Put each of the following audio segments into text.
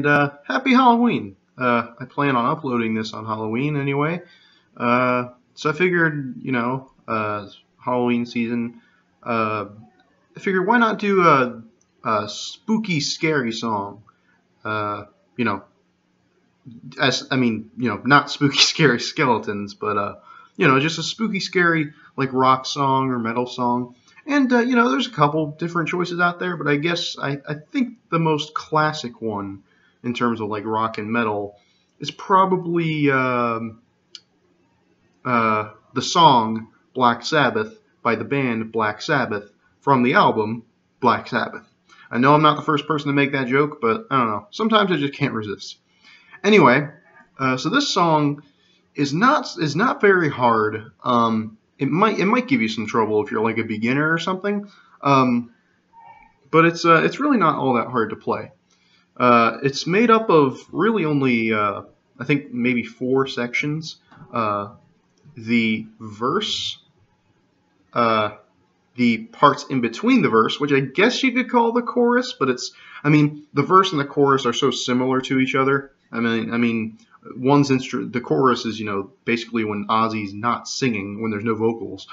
and happy Halloween. I plan on uploading this on Halloween anyway, so I figured, Halloween season, I figured why not do a spooky, scary song, you know, not spooky, scary skeletons, but, just a spooky, scary, like, rock song or metal song. And, there's a couple different choices out there, but I guess I think the most classic one in terms of, like, rock and metal is probably the song Black Sabbath by the band Black Sabbath from the album Black Sabbath. I know I'm not the first person to make that joke, but I don't know. Sometimes I just can't resist. Anyway, so this song is not very hard. It might give you some trouble if you're like a beginner or something, but it's really not all that hard to play. It's made up of really only I think maybe 4 sections. The verse, the parts in between the verse, which I guess you could call the chorus, but the verse and the chorus are so similar to each other. The chorus is, basically when Ozzy's not singing, when there's no vocals.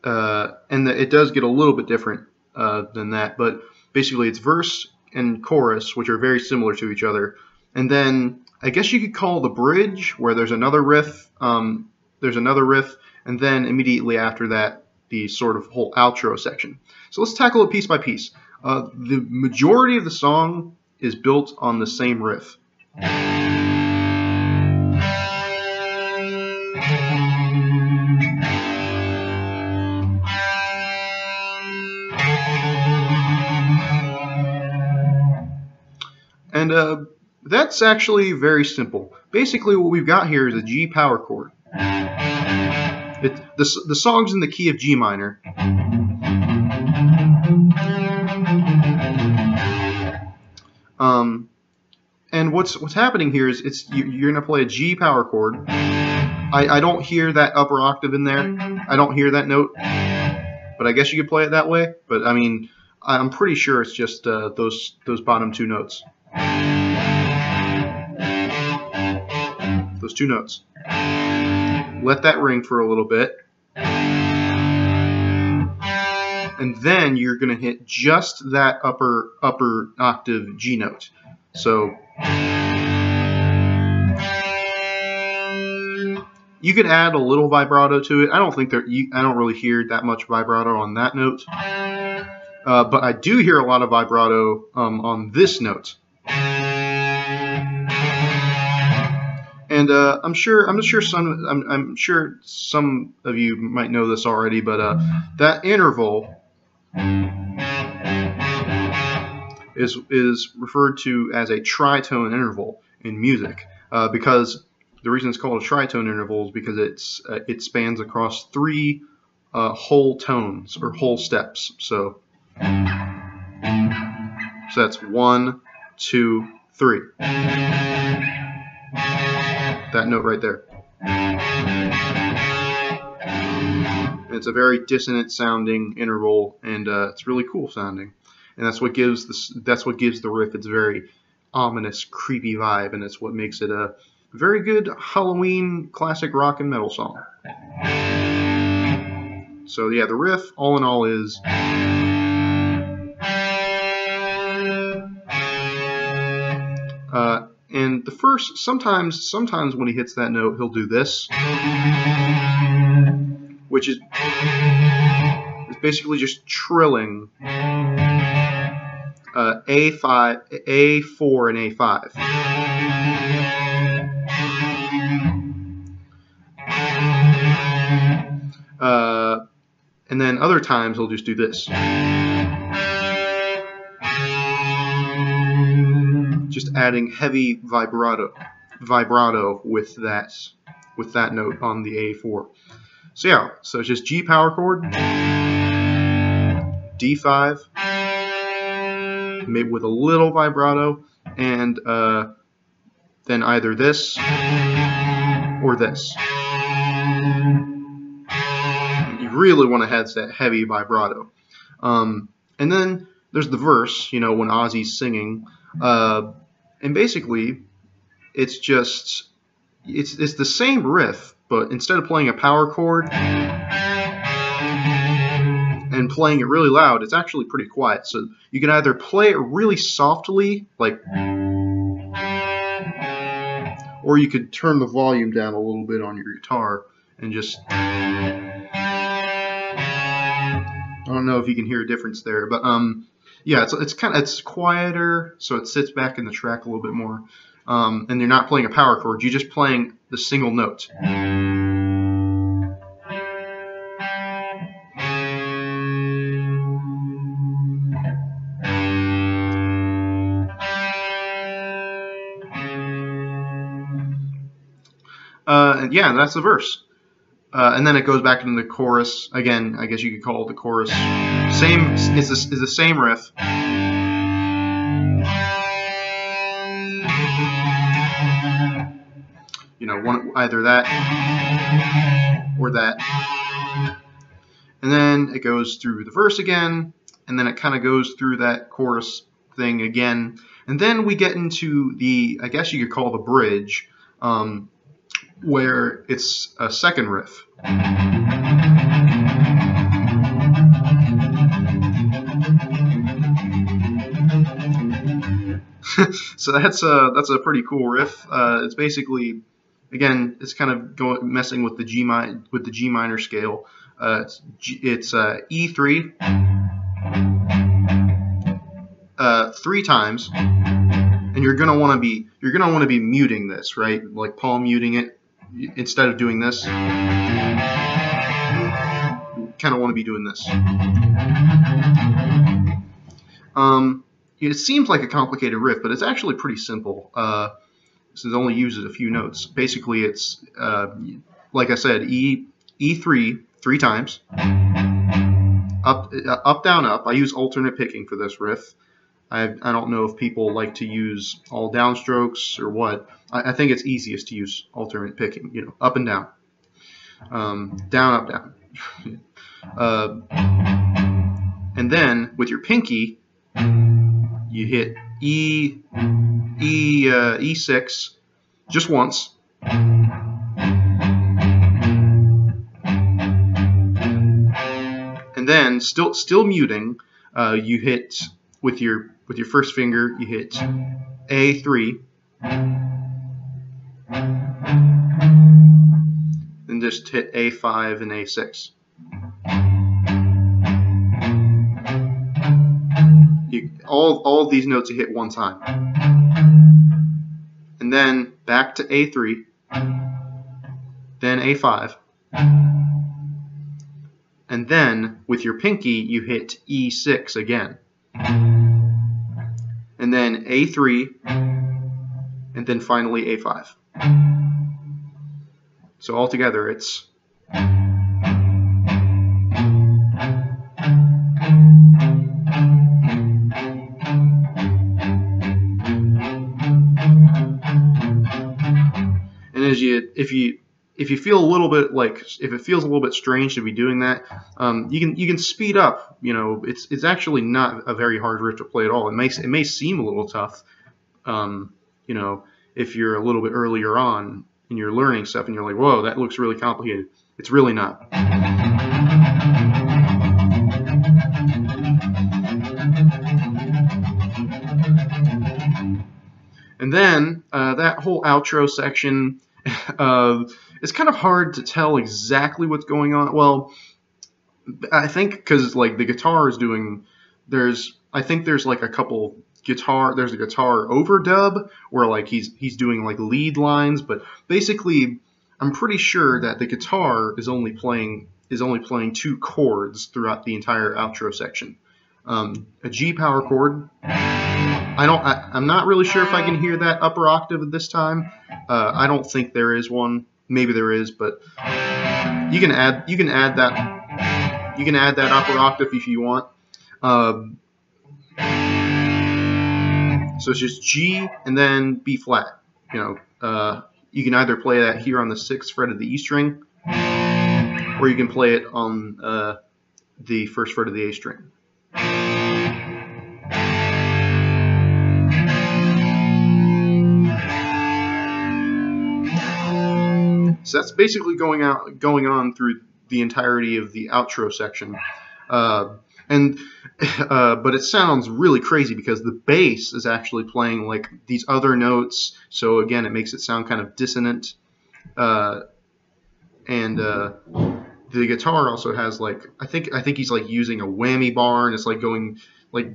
It does get a little bit different than that, but basically it's verse and chorus, which are very similar to each other. And then I guess you could call the bridge, where there's another riff, and then immediately after that, the sort of whole outro section. So let's tackle it piece by piece. The majority of the song is built on the same riff. And that's actually very simple. Basically what we've got here is a G power chord. The song's in the key of G minor. And what's happening here is you're gonna play a G power chord. I don't hear that upper octave in there. I don't hear that note, but I guess you could play it that way. But I'm pretty sure it's just those bottom 2 notes. Those 2 notes. Let that ring for a little bit. And then you're going to hit just that upper octave G note. So you could add a little vibrato to it. I don't really hear that much vibrato on that note. But I do hear a lot of vibrato on this note. And I'm sure some of you might know this already, but that interval is referred to as a tritone interval in music, because the reason it's called a tritone interval is because it spans across 3 whole tones or whole steps. So that's 1, 2, 3. That note right there. It's a very dissonant sounding interval, and it's really cool sounding. And that's what gives the riff its very ominous, creepy vibe, and it's what makes it a very good Halloween classic rock and metal song. So yeah, the riff, all in all, is and the first, sometimes when he hits that note, he'll do this, which is basically just trilling A4 and A5. And then other times he'll just do this. Just adding heavy vibrato with that note on the A4. So yeah, so it's just G power chord, D5, maybe with a little vibrato, and then either this or this. You really want to have that heavy vibrato. And then there's the verse, when Ozzy's singing. And basically, it's just it's the same riff, but instead of playing a power chord and playing it really loud, it's actually pretty quiet. So you can either play it really softly, like, or you could turn the volume down a little bit on your guitar and just, I don't know if you can hear a difference there, but yeah, it's quieter, so it sits back in the track a little bit more. And you're not playing a power chord, you're just playing the single note. And yeah, that's the verse. And then it goes back into the chorus. Again, I guess you could call it the chorus. It's the same riff. You know, either that or that. And then it goes through the verse again, and then it kind of goes through that chorus thing again. And then we get into the, I guess you could call the bridge, where it's a second riff. So that's a pretty cool riff. It's basically, again, it's kind of messing with the G minor scale. It's E3 3 times, and you're gonna want to be muting this, right? Like palm muting it instead of doing this. You kind of want to be doing this. It seems like a complicated riff, but it's actually pretty simple. Since it only uses a few notes. Basically, it's like I said, E3 3 times, up down up. I use alternate picking for this riff. I don't know if people like to use all downstrokes or what. I think it's easiest to use alternate picking. You know, up and down, down, up, down. And then with your pinky, you hit E6 just once, and then still muting, you hit with your first finger, you hit A3, and just hit A5 and A6. All of these notes you hit one time, and then back to A3, then A5, and then with your pinky you hit E6 again, and then A3, and then finally A5. So altogether it's if you feel a little bit like, if it feels a little bit strange to be doing that, you can speed up. You know, it's actually not a very hard riff to play at all. It may seem a little tough, you know, if you're a little bit earlier on and you're learning stuff and you're like, whoa, that looks really complicated. It's really not. And then that whole outro section, it's kind of hard to tell exactly what's going on. Well, I think because like the guitar is doing, I think there's like a couple there's a guitar overdub where like he's doing like lead lines, but basically I'm pretty sure that the guitar is only playing 2 chords throughout the entire outro section. A G power chord. I'm not really sure if I can hear that upper octave at this time. I don't think there is one. Maybe there is, but you can add that upper octave if you want. So it's just G and then B flat. You know, you can either play that here on the 6th fret of the E string, or you can play it on the 1st fret of the A string. So that's basically going on through the entirety of the outro section. But it sounds really crazy because the bass is actually playing like these other notes. So again, it makes it sound kind of dissonant. The guitar also has like I think he's like using a whammy bar, and it's like going like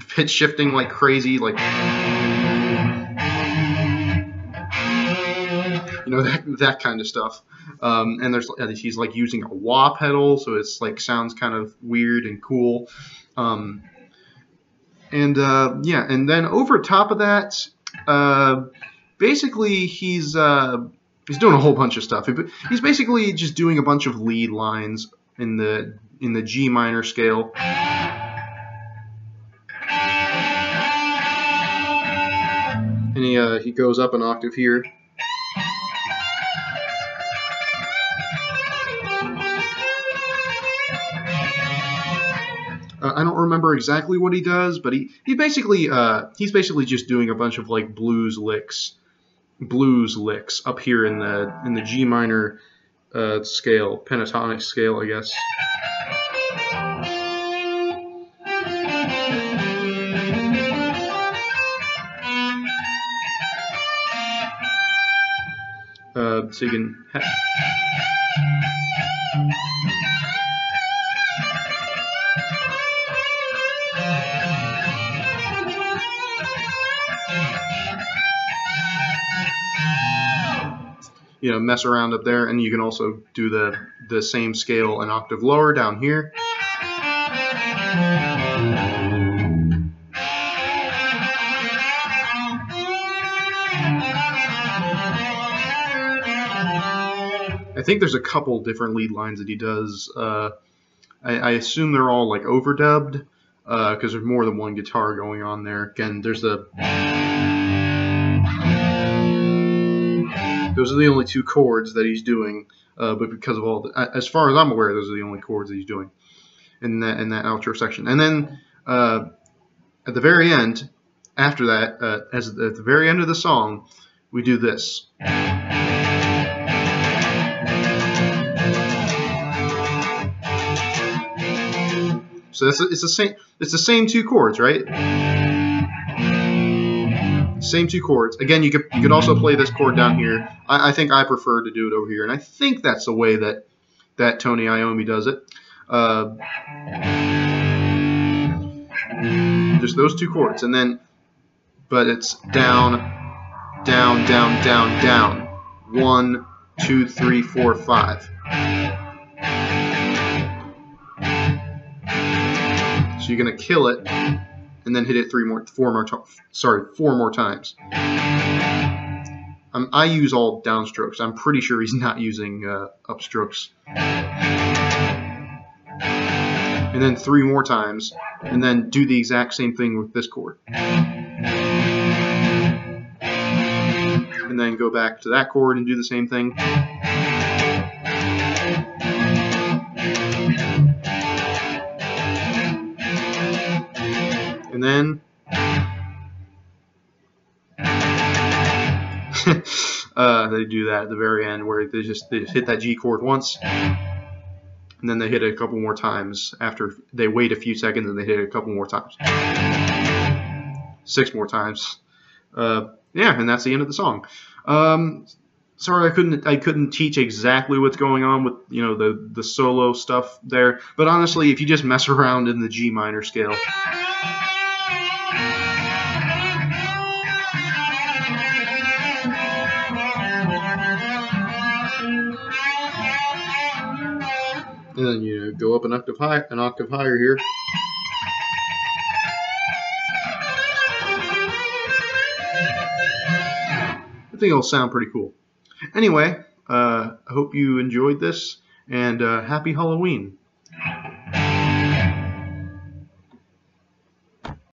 pitch shifting like crazy, like that kind of stuff. And he's like using a wah pedal, so it's like sounds kind of weird and cool. And then over top of that, basically he's doing a whole bunch of stuff. He's basically just doing a bunch of lead lines in the G minor scale. And he goes up an octave here. I don't remember exactly what he does, but he's basically just doing a bunch of like blues licks up here in the G minor scale, pentatonic scale, I guess. So you can. Mess around up there, and you can also do the same scale an octave lower down here. I think there's a couple different lead lines that he does. I assume they're all like overdubbed because there's more than one guitar going on there. Again, those are the only two chords that he's doing, but because of as far as I'm aware, those are the only chords that he's doing in that outro section. And then at the very end, after that, at the very end of the song, we do this. So it's the same two chords, right? Same two chords. Again, you could also play this chord down here. I think I prefer to do it over here, and I think that's the way that Tony Iommi does it. Just those two chords, and then, but it's down, down, down, down, down. 1, 2, 3, 4, 5. So you're gonna kill it, and then hit it 4 more times. I use all downstrokes. I'm pretty sure he's not using upstrokes. And then 3 more times, and then do the exact same thing with this chord. And then go back to that chord and do the same thing. And then they do that at the very end, where they just hit that G chord once, and then they hit it a couple more times after they wait a few seconds, and they hit it a couple more times, 6 more times. And that's the end of the song. Sorry, I couldn't teach exactly what's going on with the solo stuff there, but honestly, if you just mess around in the G minor scale. And then go up an octave higher here. I think it'll sound pretty cool. Anyway, I hope you enjoyed this, and happy Halloween.